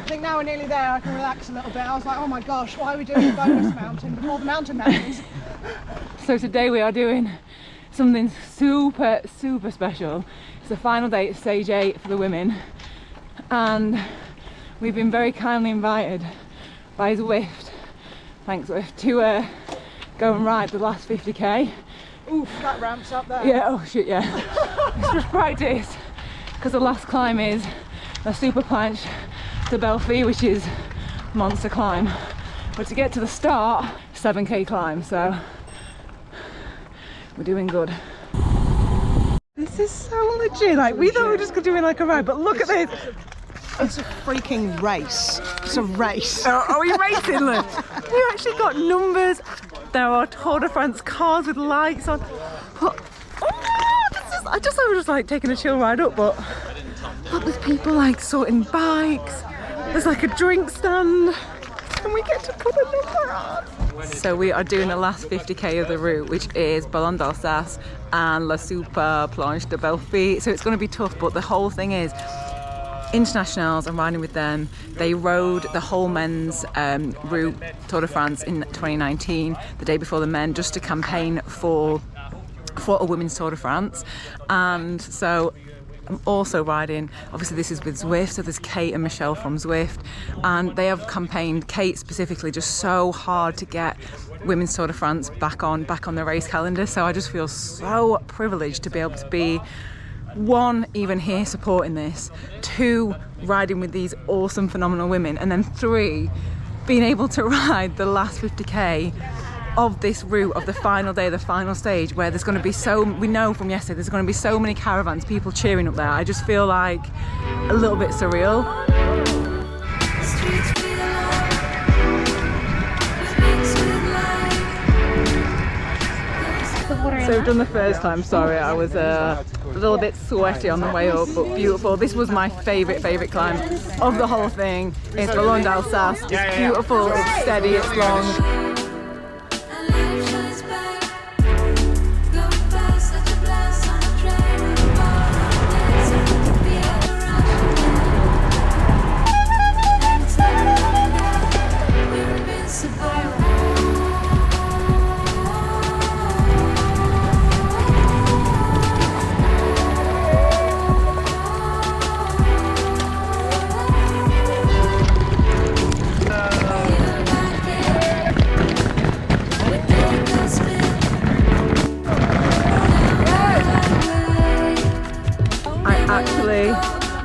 think now we're nearly there, I can relax a little bit. I was like, oh my gosh, why are we doing the bonus mountain before the mountain mountains? So today we are doing something super special. It's the final day at stage 8 for the women, and we've been very kindly invited by Zwift, thanks Zwift, to go and ride the last 50k. Oof, that ramps up there. Yeah, oh shit, yeah. It's just practice, because the last climb is a super planche to Belfi, which is a monster climb. But to get to the start, 7k climb, so we're doing good. This is so legit. Like, we thought we were just doing like a ride, but look at this. It's a freaking race. It's a race. Are we racing? Look, we actually got numbers. There are Tour de France cars with lights on. Oh, I just thought we were just like taking a chill ride up, but look, there's people like sorting bikes. There's like a drink stand, and we get to put a number on. So we are doing the last 50k of the route, which is Ballon d'Alsace and La Super Planche de Belfi. So it's going to be tough, but the whole thing is, internationals, I'm riding with them. They rode the whole men's route, Tour de France, in 2019, the day before the men, just to campaign for a women's Tour de France. And so I'm also riding, obviously this is with Zwift, so there's Kate and Michelle from Zwift, and they have campaigned, Kate specifically, just so hard to get women's Tour de France back on the race calendar. So I just feel so privileged to be able to be, one, even here supporting this, two, riding with these awesome, phenomenal women, and then three, being able to ride the last 50k of this route, of the final day, the final stage, where there's going to be we know from yesterday, there's going to be so many caravans, people cheering up there. I just feel like a little bit surreal. So we've done the first time, sorry, I was a little bit sweaty on the way up, but beautiful. This was my favourite climb of the whole thing. It's Ballon d'Alsace, it's beautiful, it's steady, it's long.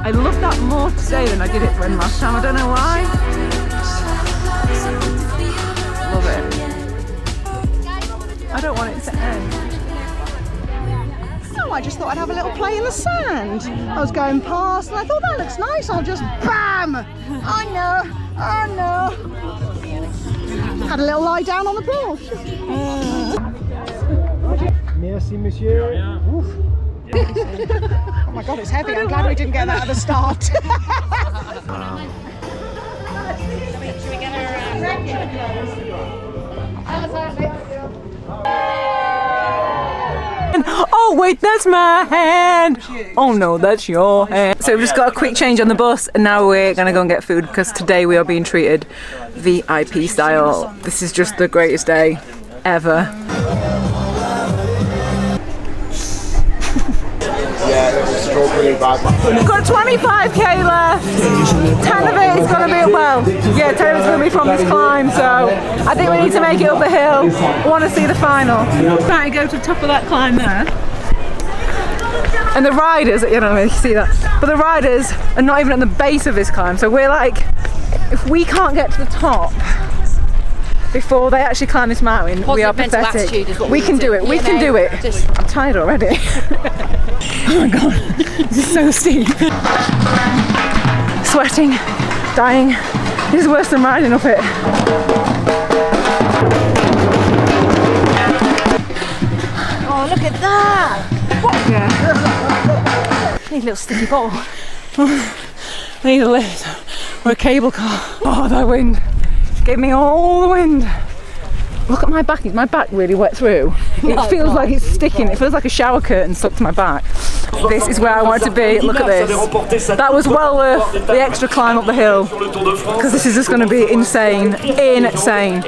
I love that more today than I did it when last time. I don't know why. Love it. I don't want it to end. No, I just thought I'd have a little play in the sand. I was going past and I thought that looks nice. I'll just bam! Oh no! Had a little lie down on the bush. Merci, monsieur. Oh my god, it's heavy. I'm glad we didn't get that at the start. Should we get Oh wait, that's my hand. Oh no, that's your hand. So we've just got a quick change on the bus, and now we're gonna go and get food, because today we are being treated VIP style. This is just the greatest day ever. We've got 25k left. 10 of it is going to be, well, yeah, 10 of it's going to be from this climb, so I think we need to make it up the hill. I want to see the final. Trying to go to the top of that climb there. And the riders, you know, you see that, but the riders are not even at the base of this climb, so we're like, if we can't get to the top before they actually climb this mountain, we are pathetic. We can do it, we can do it. I'm tired already. Oh my god, this is so steep. Sweating, dying. This is worse than riding up it. Oh, look at that! What? Yeah. I need a little sticky bottle. I need a lift or a cable car. Oh, that wind. Give me all the wind. Look at my back. Is my back really wet through? It feels like it's sticking. It feels like a shower curtain stuck to my back. This is where I wanted to be. Look at this. That was well worth the extra climb up the hill, because this is just going to be insane. Insane.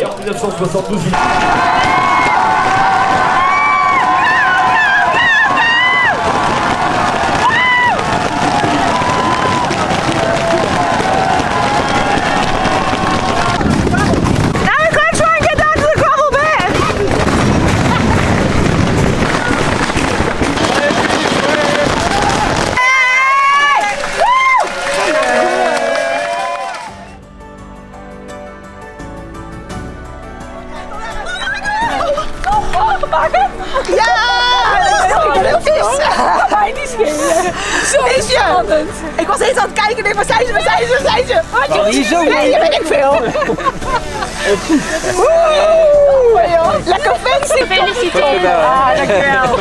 Ik was eens aan het kijken en ik, waar zijn ze, waar zijn ze, waar zijn ze? Nee, weet ik veel. Lekker fancy. Gefeliciteerd. Ah, dankjewel.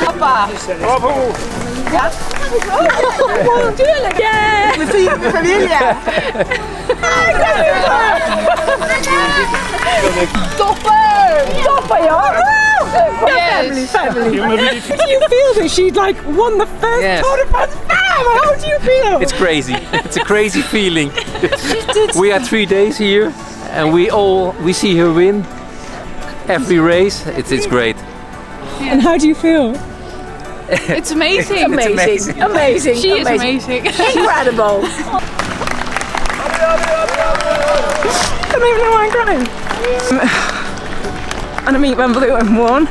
Papa. Bravo! Ja? Oh, natuurlijk. Yeah. Mijn familie. Topper. Topper, joh. Yes. Family. How do you feel that she like won the first Tour de France? How do you feel? It's crazy. It's a crazy feeling. We are 3 days here, and we see her win every race. It's great. And how do you feel? It's amazing. Amazing. Amazing. She is amazing. Incredible. I don't even know why I'm crying. And Annemiek van Vleuten won.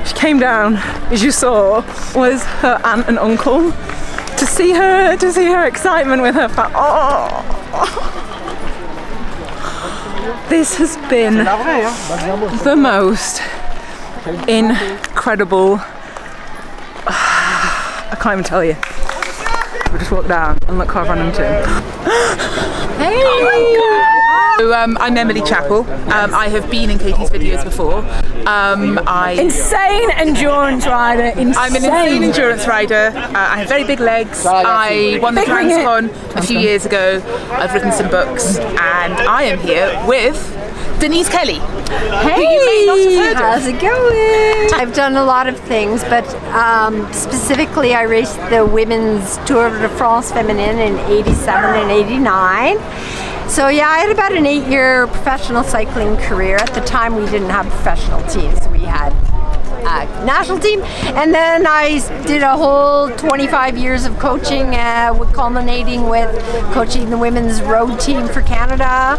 She came down, as you saw, was her aunt and uncle. To see her excitement with her family. Oh. This has been the most incredible. I can't even tell you. We just walked down and look how I've run into. Hey! So, I'm Emily Chappell. I have been in Katie's videos before. Insane endurance rider. Insane. I'm an insane endurance rider. I have very big legs. I won the Transcon a few years ago. I've written some books, and I am here with Denise Kelly. Hey, who you may not have heard of. How's it going? I've done a lot of things, but specifically I raced the women's Tour de France Feminine in 87 and 89. So yeah, I had about an 8-year professional cycling career. At the time we didn't have professional teams, we had a national team, and then I did a whole 25 years of coaching, culminating with coaching the women's road team for Canada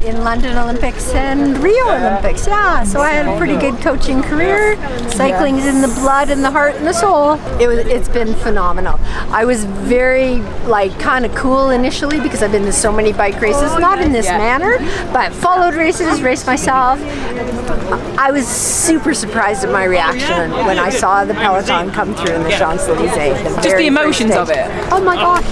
in London Olympics and Rio Olympics. Yeah, so I had a pretty good coaching career. Cycling's in the blood and the heart and the soul. It's been phenomenal. I was very kind of cool initially because I've been to so many bike races, not in this manner, but followed races, raced myself. I was super surprised at my reaction when I saw the peloton come through in the Champs-Elysees. Just the emotions of it. Oh my gosh,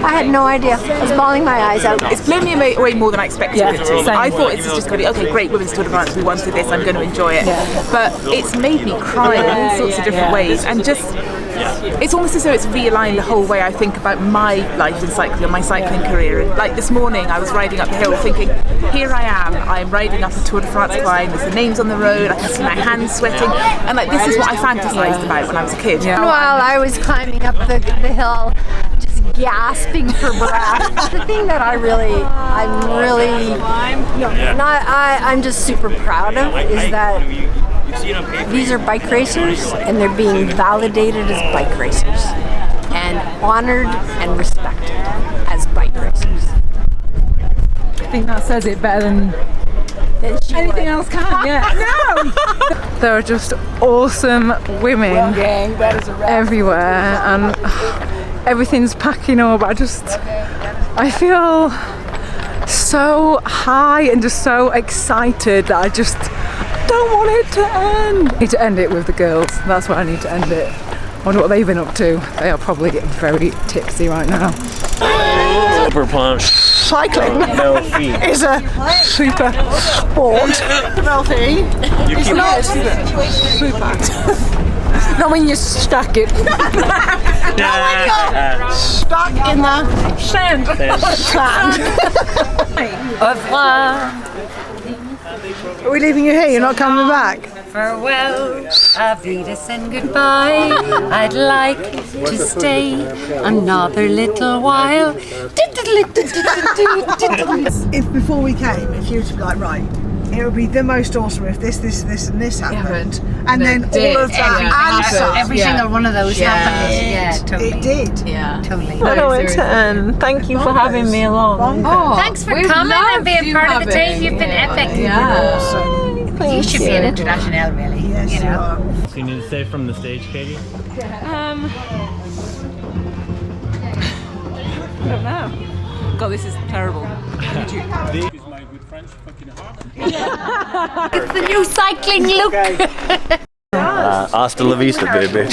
I had no idea. I was bawling my eyes out. It's blown me away more than I expected it to. I thought it's just going to be, okay, great, women's Tour de France, we wanted this, I'm going to enjoy it. But it's made me cry in all sorts of different ways, and just, it's almost as though it's realigned the whole way I think about my life in cycling, or my cycling career. And like this morning, I was riding up the hill thinking, here I am riding up a Tour de France climb, there's the names on the road, I can see my hands sweating, and like this is what I fantasized about when I was a kid. While I was climbing up the hill, just gasping for breath. The thing that I'm just super proud of is that these are bike racers, and they're being validated as bike racers and honored and respected as bike racers. I think that says it better than anything else can. Yeah. No. There are just awesome women everywhere, and everything's packing up. I feel so high and just so excited that I just don't want it to end. I need to end it with the girls. That's where I need to end it. I wonder what they've been up to. They are probably getting very tipsy right now. Super planche. Cycling is a super sport. Wealthy. It's not super. Not when you're stuck it. Not when you're stuck in the sand. Are we leaving you here? You're not coming back? farewell, auf Wiedersehen, goodbye. I'd like to stay another little while. If before we came, if you were to be like, right, it would be the most awesome if this, and this happened, and then all of that Every single one of those happened. Yeah, totally. It did. Yeah, totally. Hello, and thank you for having me along. Thanks for coming and being part of the team. You've been epic. You should be an international, really. Yes, you know. So you need to say from the stage, Katie? I don't know. God, this is terrible. It's the new cycling look. Hasta la vista, baby.